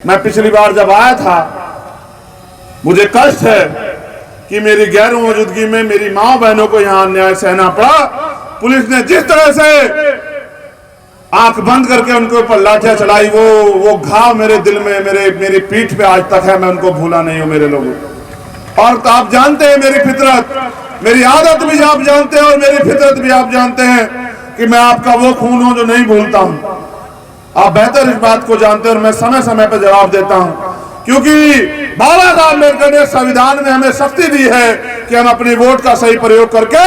मैं पिछली बार जब आया था, मुझे कष्ट है कि मेरी गैर मौजूदगी में मेरी माँ बहनों को यहाँ अन्याय सहना पड़ा। पुलिस ने जिस तरह से आंख बंद करके उनके ऊपर लाठियां चलाई, वो घाव मेरे दिल में, मेरी पीठ पे आज तक है। मैं उनको भूला नहीं हूं मेरे लोगों। और तो आप जानते हैं मेरी फितरत, मेरी आदत भी आप जानते हैं और मेरी फितरत भी आप जानते हैं कि मैं आपका वो खून हूं जो नहीं भूलता हूं। आप बेहतर इस बात को जानते हैं और मैं समय समय पर जवाब देता हूं, क्योंकि बाबा साहब अम्बेडकर ने संविधान में हमें शक्ति दी है कि हम अपनी वोट का सही प्रयोग करके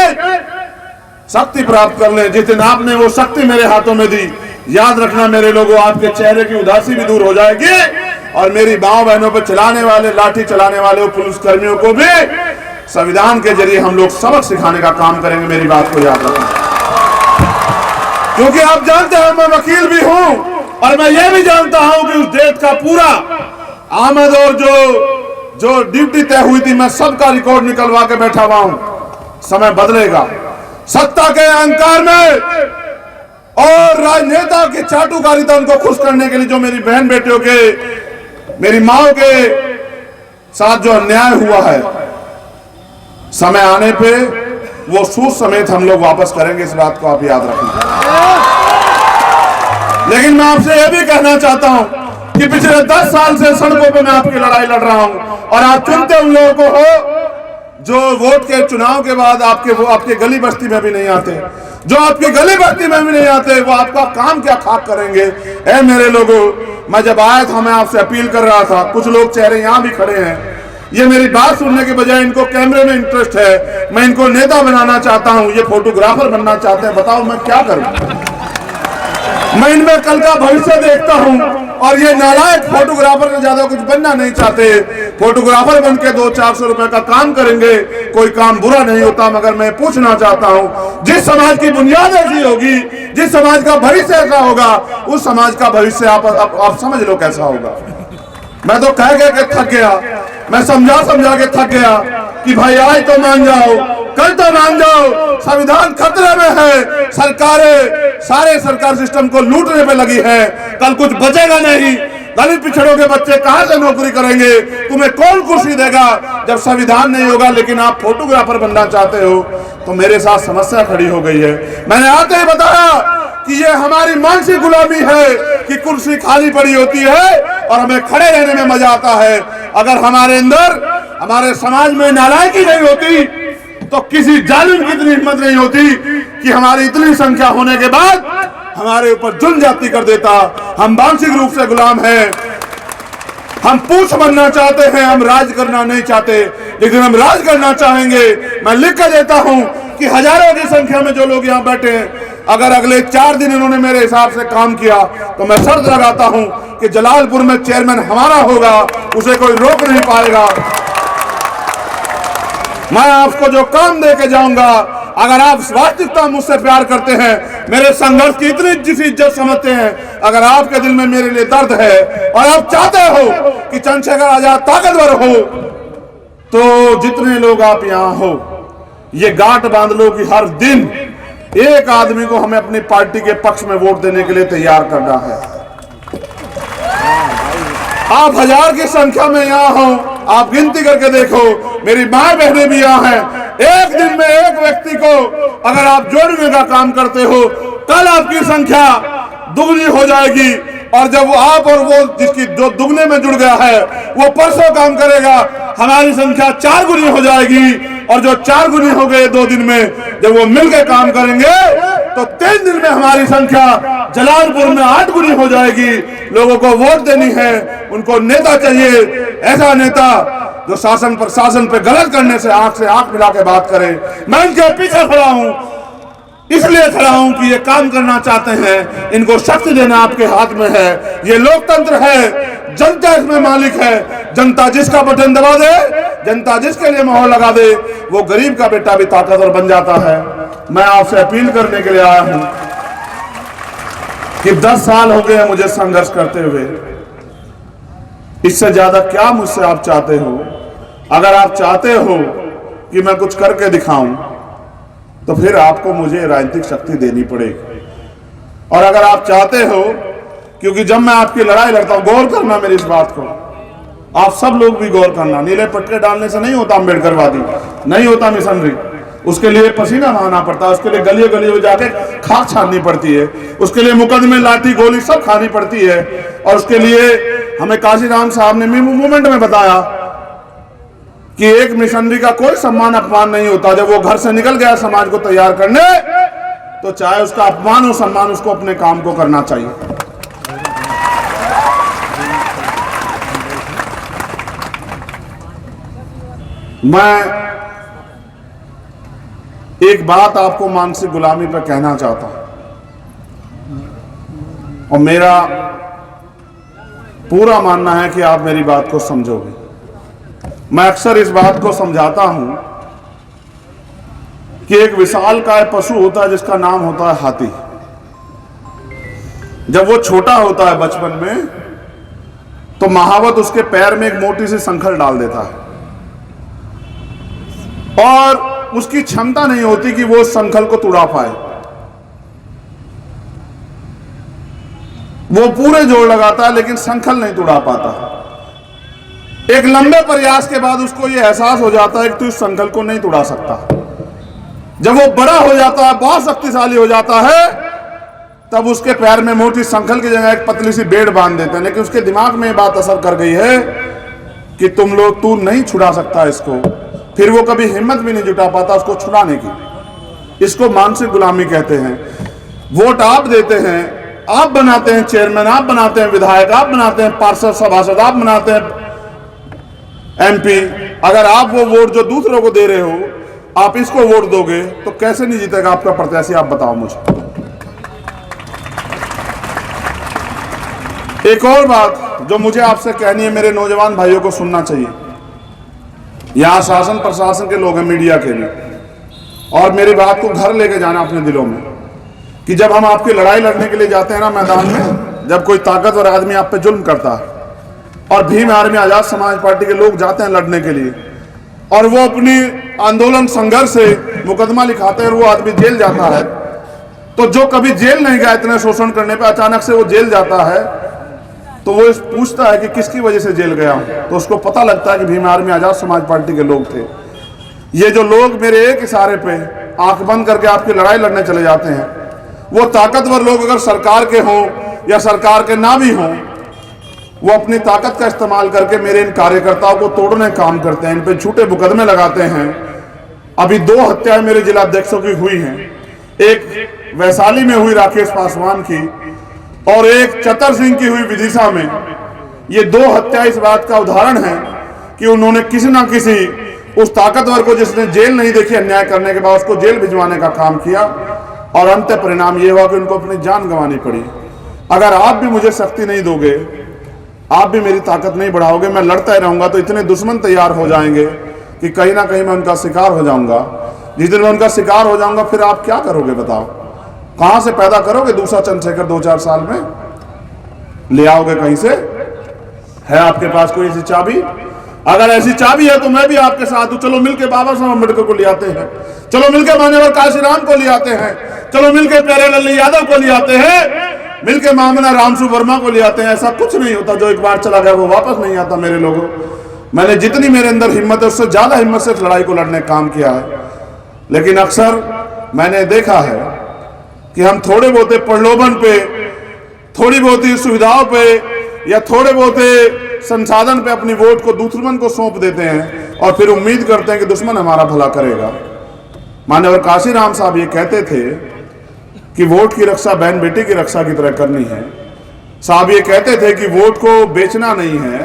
शक्ति प्राप्त कर लें। जिस दिन आपने वो शक्ति मेरे हाथों में दी, याद रखना मेरे लोगों, आपके चेहरे की उदासी भी दूर हो जाएगी और मेरी माँ बहनों पर चलाने वाले, लाठी चलाने वाले पुलिस कर्मियों को भी संविधान के जरिए हम लोग सबक सिखाने का काम करेंगे। मेरी बात को याद रखना, क्योंकि आप जानते हैं मैं वकील भी हूं और मैं ये भी जानता हूं कि उस डेट का पूरा आमद और जो ड्यूटी तय हुई थी, मैं सबका रिकॉर्ड निकलवा के बैठा हुआ हूं। समय बदलेगा, सत्ता के अहंकार में और राजनेता की चाटुकारिता उनको खुश करने के लिए जो मेरी बहन बेटियों के, मेरी माओ के साथ जो अन्याय हुआ है, समय आने पे वो सूद समेत हम लोग वापस करेंगे। इस बात को आप याद रखें। लेकिन मैं आपसे यह भी कहना चाहता हूं कि पिछले 10 साल से सड़कों पे मैं आपकी लड़ाई लड़ रहा हूं और आप चुनते उन लोगों को हो जो वोट के चुनाव के बाद आपके गली बस्ती में भी नहीं आते। जो आपकी गली बस्ती में भी नहीं आते, वो आपका काम क्या खाक करेंगे। ऐ मेरे लोगों, मैं जब आया था मैं आपसे अपील कर रहा था, कुछ लोग चेहरे यहां भी खड़े हैं, ये मेरी बात सुनने के बजाय इनको कैमरे में इंटरेस्ट है, मैं इनको नेता बनाना चाहता हूं, ये फोटोग्राफर बनना चाहते हैं। बताओ मैं क्या करूं। मैं इनमें कल का भविष्य देखता हूं और ये नालायक फोटोग्राफर से ज्यादा कुछ बनना नहीं चाहते। फोटोग्राफर बनके 200-400 रुपए का काम करेंगे, कोई काम बुरा नहीं होता। मगर मैं पूछना चाहता हूं, जिस समाज की बुनियाद ऐसी होगी, जिस समाज का भविष्य ऐसा होगा, उस समाज का भविष्य आप समझ लो कैसा होगा। मैं तो कह के थक गया, मैं समझा के थक गया कि भाई आज तो मान जाओ, कल तो मान जाओ, संविधान खतरे में है, सारे सरकार सिस्टम को लूटने पे लगी है, कल कुछ बचेगा नहीं। दलित पिछड़ों के बच्चे कहां से नौकरी करेंगे, तुम्हें कौन कुर्सी देगा जब संविधान नहीं होगा। लेकिन आप फोटोग्राफर बनना चाहते हो तो मेरे साथ समस्या खड़ी हो गई है। मैंने आते ही बताया कि ये हमारी मानसिक गुलामी है कि कुर्सी खाली पड़ी होती है और हमें खड़े रहने में मजा आता है। अगर हमारे अंदर, हमारे समाज में नालायकी नहीं होती तो किसी जालिम की इतनी हिम्मत नहीं होती कि हमारी इतनी संख्या होने के बाद हमारे ऊपर जुल्म जाती कर देता। हम मानसिक रूप से गुलाम हैं, हम पूछ बनना चाहते हैं, हम राज करना नहीं चाहते। लेकिन हम राज करना चाहेंगे। मैं लिख कर देता हूं कि हजारों की संख्या में जो लोग यहाँ बैठे हैं, अगर अगले 4 दिन इन्होंने मेरे हिसाब से काम किया तो मैं शर्त लगाता हूं कि जलालपुर में चेयरमैन हमारा होगा, उसे कोई रोक नहीं पाएगा। मैं आपको जो काम दे के जाऊंगा, अगर आप वास्तविकता मुझसे प्यार करते हैं, मेरे संघर्ष की इतनी जिसी इज्जत समझते हैं, अगर आपके दिल में मेरे लिए दर्द है और आप चाहते हो कि चंद्रशेखर आजाद ताकतवर हो, तो जितने लोग आप यहां हो, ये गांठ बांध लो कि हर दिन एक आदमी को हमें अपनी पार्टी के पक्ष में वोट देने के लिए तैयार करना है। आप 1000 की संख्या में यहाँ हो, आप गिनती करके देखो, मेरी माँ बहनें भी यहाँ हैं। एक दिन में एक व्यक्ति को अगर आप जोड़ने का काम करते हो, कल आपकी संख्या दुगनी हो जाएगी और जब वो आप और वो जिसकी जो दुगने में जुड़ गया है, वो परसों काम करेगा, हमारी संख्या 4 गुनी हो जाएगी। और जो 4 गुनी हो गए 2 दिन में, जब वो मिलकर काम करेंगे तो 3 दिन में हमारी संख्या जलालपुर में 8 गुनी हो जाएगी। लोगों को वोट देनी है, उनको नेता चाहिए, ऐसा नेता जो शासन प्रशासन पे गलत करने से आंख मिला के बात करे। मैं इनके पीछे खड़ा हूं, इसलिए खड़ा हूं कि ये काम करना चाहते हैं, इनको शक्ति देना आपके हाथ में है। ये लोकतंत्र है, जनता इसमें मालिक है। जनता जिसका बटन दबा दे, जनता जिसके लिए मोहर लगा दे, वो गरीब का बेटा भी ताकतवर बन जाता है। मैं आपसे अपील करने के लिए आया हूं कि 10 साल हो गए मुझे संघर्ष करते हुए, इससे ज्यादा क्या मुझसे आप चाहते हो। अगर आप चाहते हो कि मैं कुछ करके दिखाऊं तो फिर आपको मुझे राजनीतिक शक्ति देनी पड़ेगी। और अगर आप चाहते हो क्योंकि जब मैं आपकी लड़ाई लड़ता हूं, गौर करना मेरी इस बात को, आप सब लोग भी गौर करना, नीले पट्टे डालने से नहीं होता अम्बेडकरवादी, नहीं होता मिशनरी। उसके लिए पसीना बहाना पड़ता है, उसके लिए गलियों गलियों जाके खाक छाननी पड़ती है, उसके लिए मुकदमे, लाठी, गोली सब खानी पड़ती है। और उसके लिए हमें काशीराम साहब ने मूवमेंट में बताया कि एक मिशनरी का कोई सम्मान अपमान नहीं होता। जब वो घर से निकल गया समाज को तैयार करने, तो चाहे उसका अपमान हो सम्मान, उसको अपने काम को करना चाहिए। मैं एक बात आपको मानसिक गुलामी पर कहना चाहता हूं, और मेरा पूरा मानना है कि आप मेरी बात को समझोगे। मैं अक्सर इस बात को समझाता हूं कि एक विशालकाय पशु होता है जिसका नाम होता है हाथी। जब वो छोटा होता है बचपन में, तो महावत उसके पैर में एक मोटी सी संखल डाल देता है, और उसकी क्षमता नहीं होती कि वो उस संखल को तुड़ा पाए। वो पूरे जोर लगाता है लेकिन संखल नहीं तुड़ा पाता। एक लंबे प्रयास के बाद उसको यह एहसास हो जाता है कि तू इस संखल को नहीं तुड़ा सकता। जब वो बड़ा हो जाता है, बहुत शक्तिशाली हो जाता है, तब उसके पैर में मोटी संखल की जगह एक पतली सी बेड़ बांध देते हैं। लेकिन उसके दिमाग में ये बात असर कर गई है कि तू नहीं छुड़ा सकता इसको। फिर वो कभी हिम्मत भी नहीं जुटा पाता उसको छुड़ाने की। इसको मानसिक गुलामी कहते हैं। वोट आप देते हैं, आप बनाते हैं चेयरमैन, आप बनाते हैं विधायक, आप बनाते हैं पार्षद, सभासद, आप बनाते हैं एमपी। अगर आप वो वोट जो दूसरों को दे रहे हो, आप इसको वोट दोगे, तो कैसे नहीं जीतेगा आपका प्रत्याशी? आप बताओ मुझे। एक और बात जो मुझे आपसे कहनी है, मेरे नौजवान भाइयों को सुनना चाहिए। यहां शासन प्रशासन के लोग हैं, मीडिया के भी, और मेरी बात को घर लेके जाना अपने दिलों में कि जब हम आपकी लड़ाई लड़ने के लिए जाते हैं ना मैदान में, जब कोई ताकतवर आदमी आप पे जुल्म करता है, और भीम आर्मी आजाद समाज पार्टी के लोग जाते हैं लड़ने के लिए, और वो अपनी आंदोलन संघर्ष से मुकदमा लिखाते हैं और वो आदमी जेल जाता है, तो जो कभी जेल नहीं गया इतने शोषण करने पे, अचानक से वो जेल जाता है, तो वो पूछता है कि किसकी वजह से जेल गया हूं, तो उसको पता लगता है कि भीम आर्मी आजाद समाज पार्टी के लोग थे। ये जो लोग मेरे एक इशारे पे आंख बंद करके आपकी लड़ाई लड़ने चले जाते हैं, वो ताकतवर लोग अगर सरकार के हों या सरकार के ना भी हों, वो अपनी ताकत का इस्तेमाल करके मेरे इन कार्यकर्ताओं को तोड़ने का काम करते हैं, इन पे झूठे मुकदमे लगाते हैं। अभी 2 हत्याएं मेरे जिलाध्यक्षों की हुई हैं, एक वैशाली में हुई राकेश पासवान की, और एक चतर सिंह की हुई विदिशा में। ये 2 हत्या इस बात का उदाहरण है कि उन्होंने किसी ना किसी उस ताकतवर को, जिसने जेल नहीं देखी अन्याय करने के बाद, उसको जेल भिजवाने का काम किया, और अंत परिणाम ये हुआ कि उनको अपनी जान गंवानी पड़ी। अगर आप भी मुझे शक्ति नहीं दोगे, आप भी मेरी ताकत नहीं बढ़ाओगे, मैं लड़ता ही रहूंगा, तो इतने दुश्मन तैयार हो जाएंगे कि कहीं ना कहीं मैं उनका शिकार हो जाऊंगा। जिस दिन मैं उनका शिकार हो जाऊंगा, फिर आप क्या करोगे बताओ? कहां से पैदा करोगे दूसरा चंद्रशेखर? 2-4 साल में ले आओगे कहीं से? है आपके पास कोई ऐसी चाबी? अगर ऐसी चाबी है तो मैं भी आपके साथ हूं। चलो मिलके बाबा साहब अम्बेडकर को ले आते हैं, चलो मिलके मान्यवर काशीराम को ले आते हैं, चलो मिलके प्यारेलाल यादव को ले आते हैं, मिलके मामना रामसु वर्मा को ले आते हैं। ऐसा कुछ नहीं होता, जो एक बार चला गया वो वापस नहीं आता। मेरे लोगों, मैंने जितनी मेरे अंदर हिम्मत है उससे ज्यादा हिम्मत से इस लड़ाई को लड़ने का काम किया है। लेकिन अक्सर मैंने देखा है कि हम थोड़े बहुते प्रलोभन पे, थोड़ी बहुत सुविधाओं पे, या थोड़े बहुत संसाधन पे अपनी वोट को दुश्मन को सौंप देते हैं, और फिर उम्मीद करते हैं कि दुश्मन हमारा भला करेगा। माननीय काशीराम साहब ये कहते थे कि वोट की रक्षा बहन बेटी की रक्षा की तरह करनी है। साहब ये कहते थे कि वोट को बेचना नहीं है,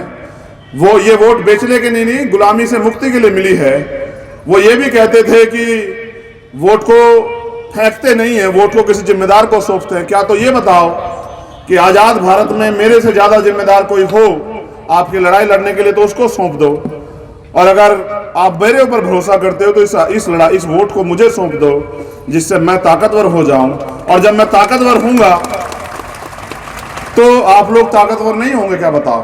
वो ये वोट बेचने के लिए नहीं, गुलामी से मुक्ति के लिए मिली है। वो ये भी कहते थे कि वोट को फेंकते नहीं है, वोट को किसी जिम्मेदार को सौंपते हैं। क्या तो ये बताओ कि आजाद भारत में मेरे से ज्यादा जिम्मेदार कोई हो आपकी लड़ाई लड़ने के लिए, तो उसको सौंप दो। और अगर आप मेरे ऊपर भरोसा करते हो तो इस वोट को मुझे सौंप दो, जिससे मैं ताकतवर हो जाऊं। और जब मैं ताकतवर हूंगा तो आप लोग ताकतवर नहीं होंगे, क्या बताओ?